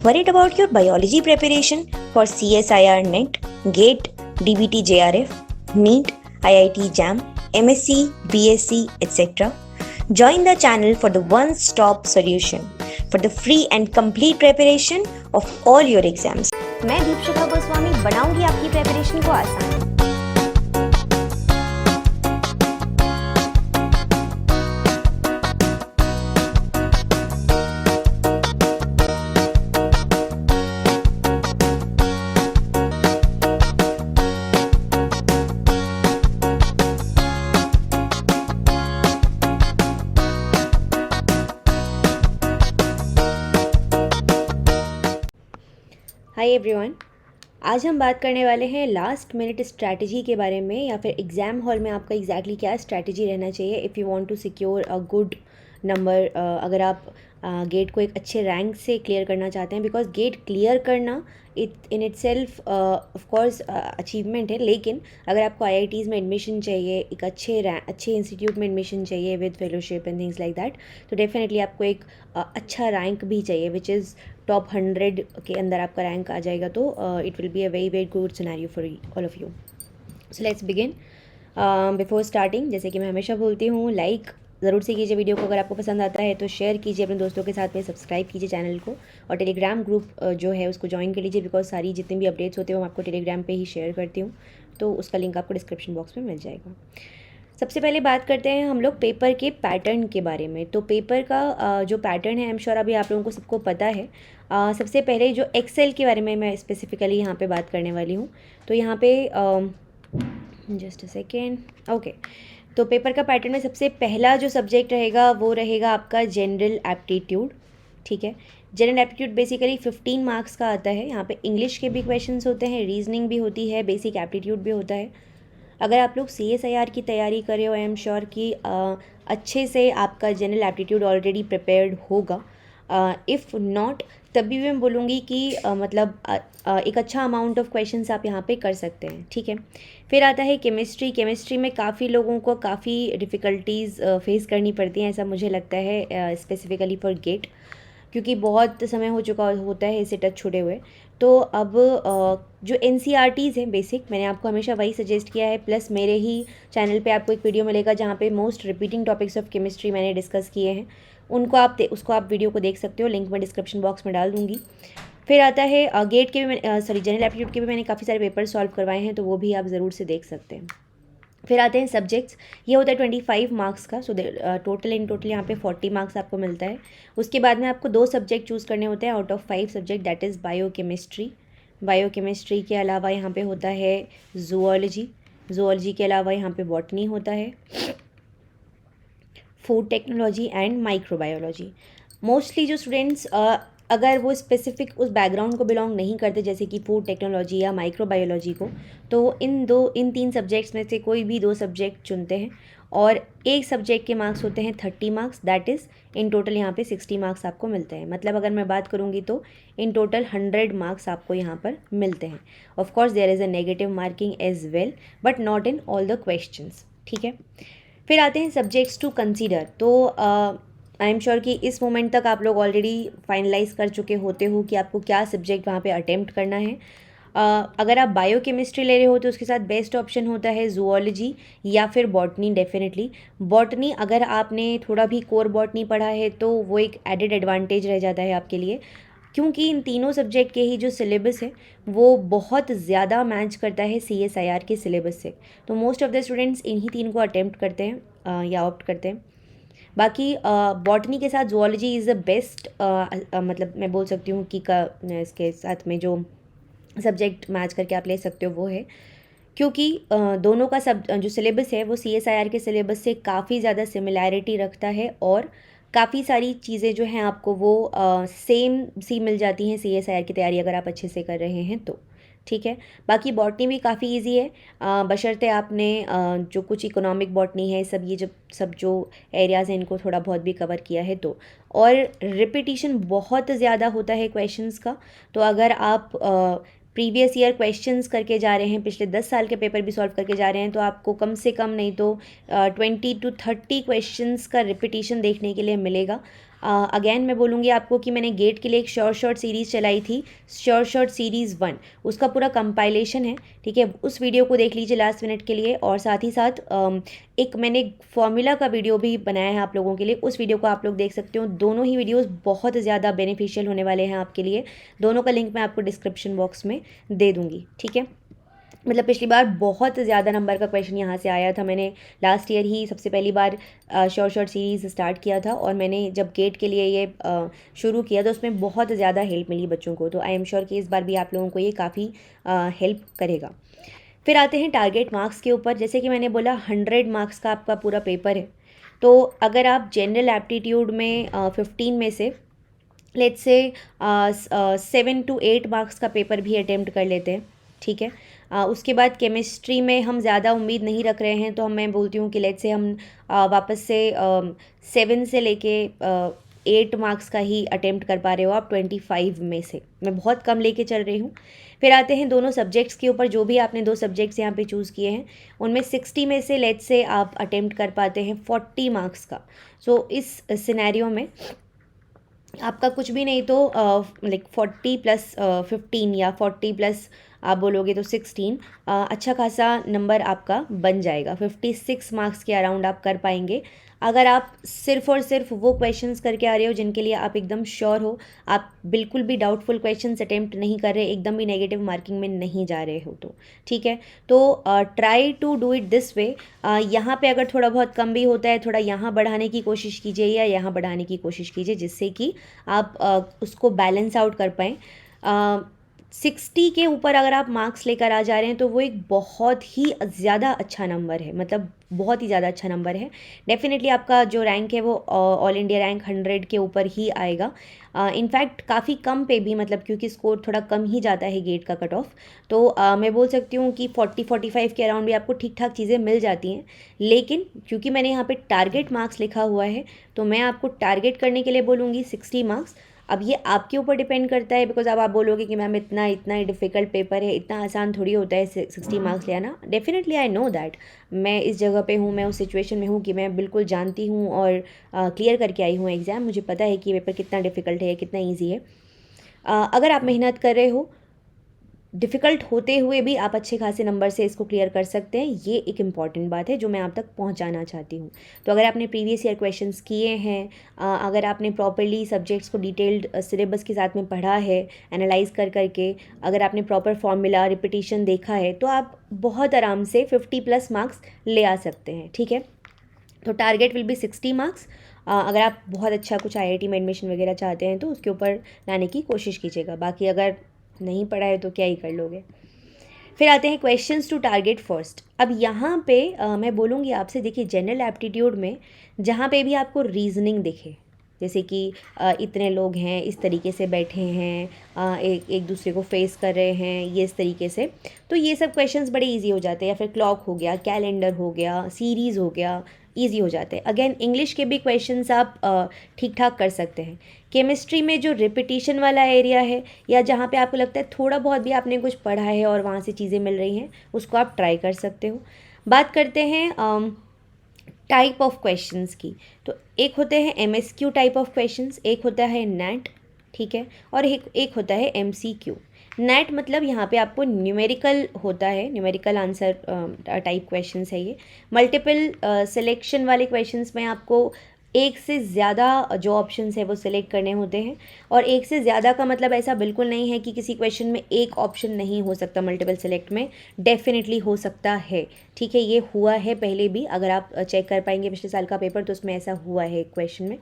Worried about your biology preparation for CSIR NET, GATE, DBT JRF, NEET, IIT JAM, MSc, BSc, etc.? Join the channel for the one-stop solution for the free and complete preparation of all your exams. मैं दीपशिखा गोस्वामी बनाऊंगी आपकी preparation को आसान। Hi everyone, आज हम बात करने वाले हैं लास्ट मिनट स्ट्रैटेजी के बारे में, या फिर एग्ज़ाम हॉल में आपका एग्जैक्टली क्या स्ट्रैटेजी रहना चाहिए if you want to secure a good number. अगर आप गेट को एक अच्छे रैंक से क्लियर करना चाहते हैं, बिकॉज गेट क्लियर करना in it self of course achievement है, लेकिन अगर आपको आईआईटीज़ में एडमिशन चाहिए, एक अच्छे इंस्टीट्यूट में एडमिशन चाहिए with fellowship and things like that, तो डेफिनेटली आपको एक अच्छा रैंक भी चाहिए विच इज़ टॉप 100 के अंदर आपका रैंक आ जाएगा, तो it will be a very very good scenario for all of you. So let's begin. Before starting, जैसे कि मैं हमेशा बोलती हूँ, लाइक ज़रूर से कीजिए वीडियो को। अगर आपको पसंद आता है तो शेयर कीजिए अपने दोस्तों के साथ में, सब्सक्राइब कीजिए चैनल को, और टेलीग्राम ग्रुप जो है उसको ज्वाइन कर लीजिए, बिकॉज सारी जितनी भी अपडेट्स होते हैं वो मैं आपको टेलीग्राम पे ही शेयर करती हूँ, तो उसका लिंक आपको डिस्क्रिप्शन बॉक्स में मिल जाएगा। सबसे पहले बात करते हैं हम लोग पेपर के पैटर्न के बारे में। तो पेपर का जो पैटर्न है, आई एम श्योर अभी आप लोगों को सबको पता है। सबसे पहले जो एक्सेल के बारे में मैं स्पेसिफिकली यहाँ पे बात करने वाली हूँ। तो यहाँ पे जस्ट अ सेकेंड, ओके। तो पेपर का पैटर्न में सबसे पहला जो सब्जेक्ट रहेगा वो रहेगा आपका जनरल एप्टीट्यूड। ठीक है, जनरल एप्टीट्यूड बेसिकली 15 मार्क्स का आता है। यहाँ पे इंग्लिश के भी क्वेश्चंस होते हैं, रीजनिंग भी होती है, बेसिक एप्टीट्यूड भी होता है। अगर आप लोग CSIR की तैयारी कर रहे हो, आई एम श्योर कि अच्छे से आपका जनरल एप्टीट्यूड ऑलरेडी प्रिपेयर्ड होगा। इफ़ नॉट, तभी भी मैं बोलूँगी कि एक अच्छा अमाउंट ऑफ क्वेश्चंस आप यहाँ पे कर सकते हैं। ठीक है, फिर आता है केमिस्ट्री। केमिस्ट्री में काफ़ी लोगों को काफ़ी डिफ़िकल्टीज़ फेस करनी पड़ती हैं, ऐसा मुझे लगता है, स्पेसिफिकली फॉर गेट, क्योंकि बहुत समय हो चुका होता है इसे टच छूटे हुए। तो अब जो NCERTs हैं बेसिक, मैंने आपको हमेशा वही सजेस्ट किया है, प्लस मेरे ही चैनल पे आपको एक वीडियो मिलेगा जहाँ पे most repeating topics of chemistry मैंने डिस्कस किए हैं, उसको आप वीडियो को देख सकते हो, लिंक मैं डिस्क्रिप्शन बॉक्स में डाल दूँगी। फिर आता है गेट के भी, जनरल एप्टीट्यूड के भी मैंने काफ़ी सारे पेपर सॉल्व करवाए हैं, तो वो भी आप ज़रूर से देख सकते हैं। फिर आते हैं सब्जेक्ट्स। ये होता है 25 मार्क्स का। सो टोटल यहाँ पे 40 मार्क्स आपको मिलता है। उसके बाद में आपको 2 सब्जेक्ट चूज़ करने होते हैं out of 5 subject, that is biochemistry. Biochemistry के अलावा यहाँ पे होता है जूलॉजी। जूलॉजी के अलावा यहाँ पे बॉटनी होता है, food technology and microbiology. Mostly जो स्टूडेंट्स अगर वो स्पेसिफिक उस बैकग्राउंड को बिलोंग नहीं करते, जैसे कि फूड टेक्नोलॉजी या माइक्रोबायोलॉजी को, तो इन 3 सब्जेक्ट्स में से कोई भी 2 सब्जेक्ट चुनते हैं, और एक सब्जेक्ट के मार्क्स होते हैं 30 marks, that is in total यहाँ पे 60 मार्क्स आपको मिलते हैं। मतलब अगर मैं बात करूँगी तो इन टोटल 100 मार्क्स आपको यहाँ पर मिलते हैं। Of course there is a negative marking as well, but not in all the questions. ठीक है, फिर आते हैं सब्जेक्ट्स टू कंसीडर। तो आई एम श्योर कि इस मोमेंट तक आप लोग ऑलरेडी फाइनलाइज कर चुके होते हो कि आपको क्या सब्जेक्ट वहाँ पे अटेम्प्ट करना है। अगर आप बायोकेमिस्ट्री ले रहे हो तो उसके साथ बेस्ट ऑप्शन होता है जूलॉजी या फिर बॉटनी। डेफिनेटली बॉटनी, अगर आपने थोड़ा भी कोर बॉटनी पढ़ा है तो वो एक एडेड एडवांटेज रह जाता है आपके लिए, क्योंकि इन तीनों सब्जेक्ट के ही जो सिलेबस है वो बहुत ज़्यादा मैच करता है CSIR के सिलेबस से। तो मोस्ट ऑफ द स्टूडेंट्स इन्हीं 3 को अटेम्प्ट करते हैं या ऑप्ट करते हैं। बाकी बॉटनी के साथ जूलॉजी इज़ द बेस्ट, मतलब मैं बोल सकती हूँ कि इसके साथ में जो सब्जेक्ट मैच करके आप ले सकते हो वो है, क्योंकि दोनों का जो सिलेबस है वो CSIR के सिलेबस से काफ़ी ज़्यादा सिमिलैरिटी रखता है, और काफ़ी सारी चीज़ें जो हैं आपको वो सेम सी मिल जाती हैं CSIR की तैयारी अगर आप अच्छे से कर रहे हैं तो। ठीक है, बाकी बॉटनी भी काफ़ी इजी है, बशर्ते आपने जो कुछ इकोनॉमिक बॉटनी है, सब जो एरियाज़ हैं इनको थोड़ा बहुत भी कवर किया है तो। और रिपीटिशन बहुत ज़्यादा होता है क्वेश्चंस का, तो अगर आप प्रीवियस ईयर क्वेश्चंस करके जा रहे हैं, पिछले 10 साल के पेपर भी सॉल्व करके जा रहे हैं, तो आपको कम से कम नहीं तो 20 to 30 क्वेश्चंस का रिपीटिशन देखने के लिए मिलेगा। अगेन मैं बोलूँगी आपको कि मैंने गेट के लिए एक शॉर्ट सीरीज़ चलाई थी, शॉर्ट सीरीज़ 1, उसका पूरा कंपाइलेशन है, ठीक है, उस वीडियो को देख लीजिए लास्ट मिनट के लिए। और साथ ही साथ एक मैंने फॉर्मूला का वीडियो भी बनाया है आप लोगों के लिए, उस वीडियो को आप लोग देख सकते हो। दोनों ही वीडियोस बहुत ज़्यादा बेनिफिशियल होने वाले हैं आपके लिए, दोनों का लिंक मैं आपको डिस्क्रिप्शन बॉक्स में दे दूँगी, ठीक है। मतलब पिछली बार बहुत ज़्यादा नंबर का क्वेश्चन यहाँ से आया था। मैंने लास्ट ईयर ही सबसे पहली बार शॉर्ट सीरीज़ स्टार्ट किया था, और मैंने जब गेट के लिए ये शुरू किया तो उसमें बहुत ज़्यादा हेल्प मिली बच्चों को। तो आई एम श्योर कि इस बार भी आप लोगों को ये काफ़ी हेल्प करेगा। फिर आते हैं टारगेट मार्क्स के ऊपर। जैसे कि मैंने बोला 100 मार्क्स का आपका पूरा पेपर है, तो अगर आप जनरल एप्टीट्यूड में 15 में से लेट्स से 7 to 8 मार्क्स का पेपर भी अटेम्प्ट कर लेते हैं, ठीक है। उसके बाद केमिस्ट्री में हम ज़्यादा उम्मीद नहीं रख रहे हैं, तो मैं बोलती हूँ कि लेट्स से हम वापस से 7 से लेके 8 मार्क्स का ही अटेम्प्ट कर पा रहे हो आप 25 में से। मैं बहुत कम लेके चल रही हूँ। फिर आते हैं दोनों सब्जेक्ट्स के ऊपर। जो भी आपने 2 सब्जेक्ट्स यहाँ पे चूज़ किए हैं उनमें 60 में से लेट्स से आप अटेम्प्ट कर पाते हैं 40 मार्क्स का। सो इस सिनेरियो में आपका कुछ भी नहीं तो लाइक 40 प्लस 15 या 40 प्लस आप बोलोगे तो 16, अच्छा खासा नंबर आपका बन जाएगा। 56 मार्क्स के अराउंड आप कर पाएंगे अगर आप सिर्फ और सिर्फ वो क्वेश्चंस करके आ रहे हो जिनके लिए आप एकदम श्योर हो, आप बिल्कुल भी डाउटफुल क्वेश्चंस अटेम्प्ट नहीं कर रहे, एकदम भी नेगेटिव मार्किंग में नहीं जा रहे हो, तो ठीक है। तो try to do it this way. यहाँ पे अगर थोड़ा बहुत कम भी होता है, थोड़ा यहाँ बढ़ाने की कोशिश कीजिए या यहाँ बढ़ाने की कोशिश कीजिए, जिससे कि आप उसको बैलेंस आउट कर पाएँ। 60 के ऊपर अगर आप मार्क्स लेकर आ जा रहे हैं तो वो एक बहुत ही ज़्यादा अच्छा नंबर है, मतलब बहुत ही ज़्यादा अच्छा नंबर है। डेफिनेटली आपका जो रैंक है वो ऑल इंडिया रैंक 100 के ऊपर ही आएगा। इनफैक्ट काफ़ी कम पे भी, मतलब क्योंकि स्कोर थोड़ा कम ही जाता है गेट का कट ऑफ, तो मैं बोल सकती हूँ कि 40-45 के अराउंड भी आपको ठीक ठाक चीज़ें मिल जाती हैं। लेकिन क्योंकि मैंने यहाँ पे टारगेट मार्क्स लिखा हुआ है, तो मैं आपको टारगेट करने के लिए बोलूँगी 60 मार्क्स। अब ये आपके ऊपर डिपेंड करता है, बिकॉज अब आप बोलोगे कि मैम इतना ही डिफ़िकल्ट पेपर है, इतना आसान थोड़ी होता है 60 मार्क्स ले आना। डेफिनेटली आई नो दैट, मैं इस जगह पे हूँ, मैं उस सिचुएशन में हूँ कि मैं बिल्कुल जानती हूँ और क्लियर करके आई हूँ एग्ज़ाम। मुझे पता है कि पेपर कितना डिफ़िकल्ट है, कितना ईजी है। अगर आप मेहनत कर रहे हो, डिफ़िकल्ट होते हुए भी आप अच्छे खासे नंबर से इसको क्लियर कर सकते हैं, ये एक इम्पॉर्टेंट बात है जो मैं आप तक पहुंचाना चाहती हूँ। तो अगर आपने प्रीवियस ईयर क्वेश्चंस किए हैं, अगर आपने प्रॉपरली सब्जेक्ट्स को डिटेल्ड सिलेबस के साथ में पढ़ा है, एनालाइज कर करके, अगर आपने प्रॉपर फॉर्मूला रिपीटिशन देखा है, तो आप बहुत आराम से 50 प्लस मार्क्स ले आ सकते हैं, ठीक है। तो टारगेट विल बी 60 मार्क्स। अगर आप बहुत अच्छा कुछ IIT में एडमिशन वगैरह चाहते हैं तो उसके ऊपर लाने की कोशिश कीजिएगा, बाकी अगर नहीं पढ़ा है तो क्या ही कर लोगे। फिर आते हैं क्वेश्चंस टू टारगेट फर्स्ट। अब यहाँ पे मैं बोलूँगी आपसे, देखिए जनरल एप्टीट्यूड में जहाँ पे भी आपको रीजनिंग दिखे, जैसे कि इतने लोग हैं, इस तरीके से बैठे हैं, एक दूसरे को फेस कर रहे हैं, ये इस तरीके से, तो ये सब क्वेश्चंस बड़े इजी हो जाते हैं। या फिर क्लॉक हो गया, कैलेंडर हो गया, सीरीज़ हो गया, ईजी हो जाते हैं। अगेन इंग्लिश के भी क्वेश्चंस आप ठीक ठाक कर सकते हैं। केमिस्ट्री में जो रिपीटिशन वाला एरिया है, या जहाँ पे आपको लगता है थोड़ा बहुत भी आपने कुछ पढ़ा है और वहाँ से चीज़ें मिल रही हैं, उसको आप ट्राई कर सकते हो। बात करते हैं टाइप ऑफ क्वेश्चंस की। तो एक होते हैं MSQ टाइप ऑफ क्वेश्चंस, एक होता है नेट, ठीक है, और एक होता है MCQ। नेट मतलब यहाँ पे आपको न्यूमेरिकल होता है, न्यूमेरिकल आंसर टाइप क्वेश्चंस है ये। मल्टीपल सिलेक्शन वाले क्वेश्चंस में आपको एक से ज़्यादा जो ऑप्शंस है वो सिलेक्ट करने होते हैं, और एक से ज़्यादा का मतलब ऐसा बिल्कुल नहीं है कि किसी क्वेश्चन में एक ऑप्शन नहीं हो सकता, मल्टीपल सेलेक्ट में डेफिनेटली हो सकता है, ठीक है। ये हुआ है पहले भी, अगर आप चेक कर पाएंगे पिछले साल का पेपर तो उसमें ऐसा हुआ है एक क्वेश्चन में।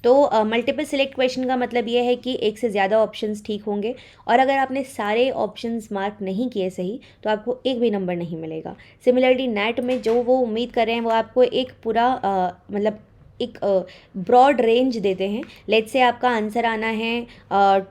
तो मल्टीपल सिलेक्ट क्वेश्चन का मतलब ये है कि एक से ज़्यादा ऑप्शंस ठीक होंगे, और अगर आपने सारे ऑप्शंस मार्क नहीं किए सही तो आपको एक भी नंबर नहीं मिलेगा। सिमिलरली नेट में जो वो उम्मीद कर रहे हैं वो आपको एक पूरा मतलब एक ब्रॉड रेंज देते हैं। लेट्स से आपका आंसर आना है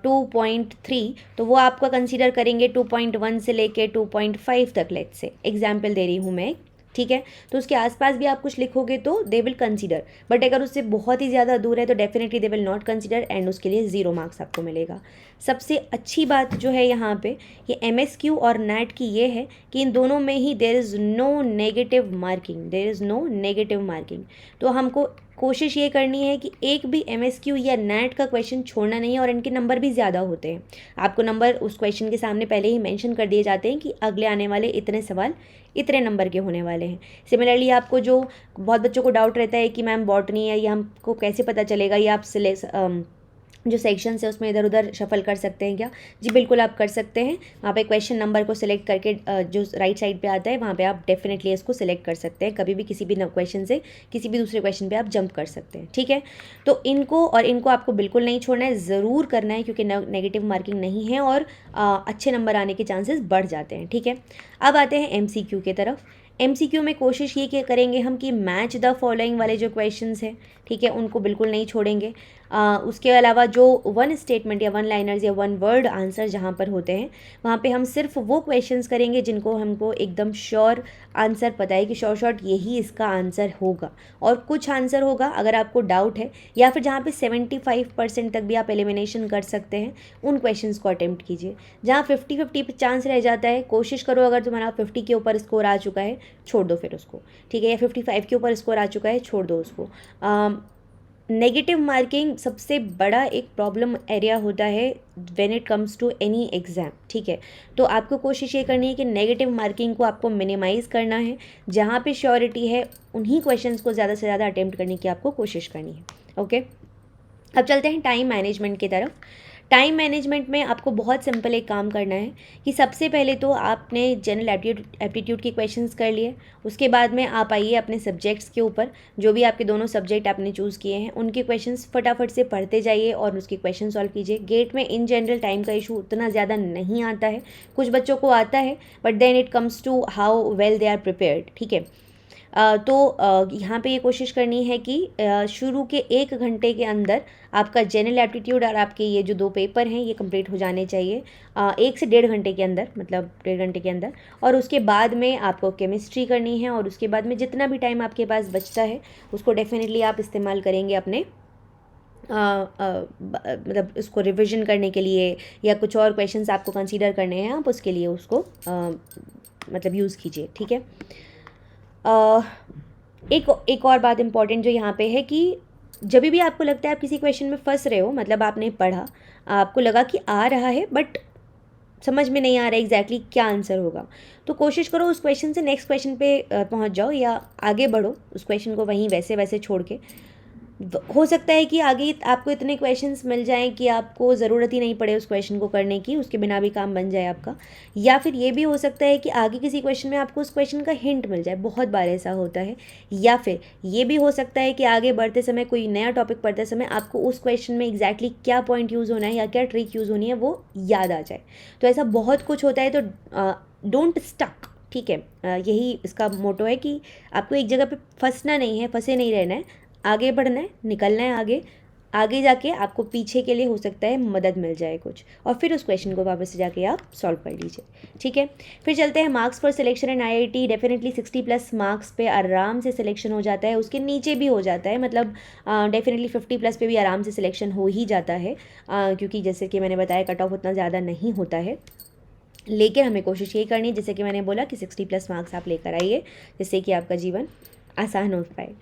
2.3, तो वो आपका कंसीडर करेंगे 2.1 से लेके 2.5 तक, लेट्स से एग्जाम्पल दे रही हूँ मैं, ठीक है। तो उसके आसपास भी आप कुछ लिखोगे तो दे विल कंसीडर, बट अगर उससे बहुत ही ज़्यादा दूर है तो definitely they will not consider, and उसके लिए 0 मार्क्स आपको मिलेगा। सबसे अच्छी बात जो है यहाँ पे ये MSQ और नेट की ये है कि इन दोनों में ही there is no negative marking, there is no negative marking. तो हमको कोशिश ये करनी है कि एक भी MSQ या नेट का क्वेश्चन छोड़ना नहीं है, और इनके नंबर भी ज़्यादा होते हैं। आपको नंबर उस क्वेश्चन के सामने पहले ही मेंशन कर दिए जाते हैं कि अगले आने वाले इतने सवाल इतने नंबर के होने वाले हैं। सिमिलरली आपको जो बहुत बच्चों को डाउट रहता है कि मैम बॉटनी है, ये हमको कैसे पता चलेगा, ये आप जो सेक्शंस है उसमें इधर उधर शफल कर सकते हैं क्या? जी बिल्कुल आप कर सकते हैं। वहाँ पे क्वेश्चन नंबर को सिलेक्ट करके जो राइट साइड पे आता है वहाँ पे आप डेफिनेटली इसको सिलेक्ट कर सकते हैं। कभी भी किसी भी क्वेश्चन से किसी भी दूसरे क्वेश्चन पे आप जंप कर सकते हैं, ठीक है। तो इनको आपको बिल्कुल नहीं छोड़ना है, ज़रूर करना है, क्योंकि नेगेटिव मार्किंग नहीं है और अच्छे नंबर आने के चांसेस बढ़ जाते हैं, ठीक है। अब आते हैं MCQ के तरफ। MCQ में कोशिश ये करेंगे हम कि मैच द फॉलोइंग वाले जो क्वेश्चंस हैं, ठीक है, उनको बिल्कुल नहीं छोड़ेंगे। उसके अलावा जो वन स्टेटमेंट या वन लाइनर्स या वन वर्ड आंसर जहाँ पर होते हैं वहाँ पे हम सिर्फ वो क्वेश्चंस करेंगे जिनको हमको एकदम श्योर आंसर पता है कि शॉर्ट यही इसका आंसर होगा, और कुछ आंसर होगा अगर आपको डाउट है, या फिर जहाँ पे 75% तक भी आप एलिमिनेशन कर सकते हैं उन क्वेश्चंस को अटेम्प्ट कीजिए। जहाँ 50-50 चांस रह जाता है, कोशिश करो अगर तुम्हारा 50 के ऊपर स्कोर आ चुका है छोड़ दो फिर उसको, ठीक है, या 55 के ऊपर स्कोर आ चुका है छोड़ दो उसको। नेगेटिव मार्किंग सबसे बड़ा एक प्रॉब्लम एरिया होता है when it comes to any exam, ठीक है। तो आपको कोशिश ये करनी है कि नेगेटिव मार्किंग को आपको मिनिमाइज़ करना है। जहाँ पे श्योरिटी है उन्हीं क्वेश्चंस को ज़्यादा से ज़्यादा अटेम्प्ट करने की आपको कोशिश करनी है, ओके। अब चलते हैं टाइम मैनेजमेंट की तरफ। टाइम मैनेजमेंट में आपको बहुत सिंपल एक काम करना है कि सबसे पहले तो आपने जनरल एप्टीट्यूड के क्वेश्चंस कर लिए, उसके बाद में आप आइए अपने सब्जेक्ट्स के ऊपर, जो भी आपके दोनों सब्जेक्ट आपने चूज़ किए हैं उनके क्वेश्चंस फटाफट से पढ़ते जाइए और उसके क्वेश्चन सॉल्व कीजिए। गेट में इन जनरल टाइम का इशू उतना ज़्यादा नहीं आता है, कुछ बच्चों को आता है, but then it comes to how well they are prepared, ठीक है। यहाँ पे ये कोशिश करनी है कि शुरू के 1 घंटे के अंदर आपका जनरल एप्टीट्यूड और आपके ये जो 2 पेपर हैं ये कंप्लीट हो जाने चाहिए, 1 से 1.5 घंटे के अंदर, मतलब 1.5 घंटे के अंदर। और उसके बाद में आपको केमिस्ट्री करनी है, और उसके बाद में जितना भी टाइम आपके पास बचता है उसको डेफिनेटली आप इस्तेमाल करेंगे अपने मतलब इसको रिविज़न करने के लिए, या कुछ और क्वेश्चंस आपको कंसीडर करने हैं आप उसके लिए उसको मतलब यूज़ कीजिए, ठीक है। एक और बात इम्पॉर्टेंट जो यहाँ पे है कि जब भी आपको लगता है आप किसी क्वेश्चन में फंस रहे हो, मतलब आपने पढ़ा, आपको लगा कि आ रहा है बट समझ में नहीं आ रहा एग्जैक्टली क्या आंसर होगा, तो कोशिश करो उस क्वेश्चन से नेक्स्ट क्वेश्चन पे पहुँच जाओ या आगे बढ़ो, उस क्वेश्चन को वहीं वैसे वैसे छोड़ के। हो सकता है कि आगे आपको इतने क्वेश्चंस मिल जाएं कि आपको ज़रूरत ही नहीं पड़े उस क्वेश्चन को करने की, उसके बिना भी काम बन जाए आपका। या फिर ये भी हो सकता है कि आगे किसी क्वेश्चन में आपको उस क्वेश्चन का हिंट मिल जाए, बहुत बार ऐसा होता है। या फिर ये भी हो सकता है कि आगे बढ़ते समय, कोई नया टॉपिक पढ़ते समय आपको उस क्वेश्चन में एग्जैक्टली क्या पॉइंट यूज़ होना है या क्या ट्रिक यूज़ होनी है वो याद आ जाए। तो ऐसा बहुत कुछ होता है, तो डोंट स्टक, ठीक है। यही इसका मोटो है कि आपको एक जगह पे फंसना नहीं है, फंसे नहीं रहना है, आगे बढ़ना है, निकलना है आगे। आगे जाके आपको पीछे के लिए हो सकता है मदद मिल जाए कुछ, और फिर उस क्वेश्चन को वापस से जाके आप सॉल्व कर लीजिए, ठीक है। फिर चलते हैं marks for selection in IIT। Definitely 60+ marks पे आराम से सिलेक्शन हो जाता है, उसके नीचे भी हो जाता है, मतलब डेफिनेटली 50+ पे भी आराम से सिलेक्शन हो ही जाता है, क्योंकि जैसे कि मैंने बताया कट ऑफ उतना ज़्यादा नहीं होता है। लेकिन हमें कोशिश यही करनी है, जैसे कि मैंने बोला कि 60+ मार्क्स आप लेकर आइए, जिससे कि आपका जीवन आसान हो पाए।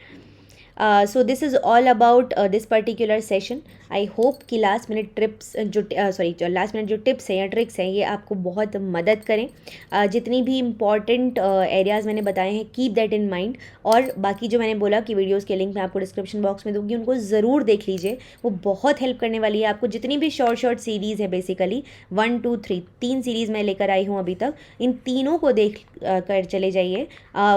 So this is all about this particular session. I hope कि लास्ट मिनट टिप्स जो लास्ट मिनट जो टिप्स हैं या ट्रिक्स हैं ये आपको बहुत मदद करें। जितनी भी इम्पॉर्टेंट एरियाज़ मैंने बताए हैं कीप दैट इन माइंड, और बाकी जो मैंने बोला कि वीडियोज़ के लिंक मैं आपको डिस्क्रिप्शन बॉक्स में दूंगी, उनको ज़रूर देख लीजिए, वो बहुत हेल्प करने वाली है आपको। जितनी भी शॉर्ट सीरीज़ है, बेसिकली 1, 2, 3 3 सीरीज़ मैं लेकर आई हूँ अभी तक, इन तीनों को देख कर चले जाइए।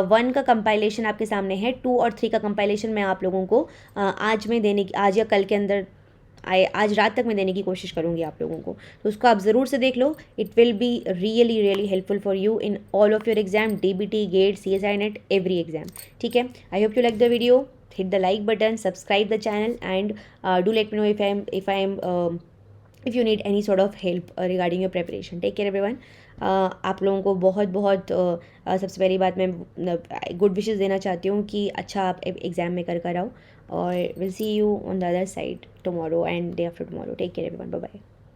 1 का कंपाइलेशन आपके सामने है, 2 और 3 का कंपाइलेशन मैं आप लोगों को आज या कल के अंदर आज रात तक मैं देने की कोशिश करूँगी आप लोगों को, तो उसको आप ज़रूर से देख लो। It will be really helpful for you in all of your exam, DBT, GATE, CSI NET, every exam, ठीक है। I hope you like the video, hit the like button, subscribe the channel, and do let me know if you need any sort of help regarding your preparation. Take care everyone. आप लोगों को बहुत सबसे पहली बात मैं good wishes देना चाहती हूँ कि अच्छा आप एग्ज़ाम में कर आओ, और will see you on the other side tomorrow and day after tomorrow. Take care everyone, bye bye.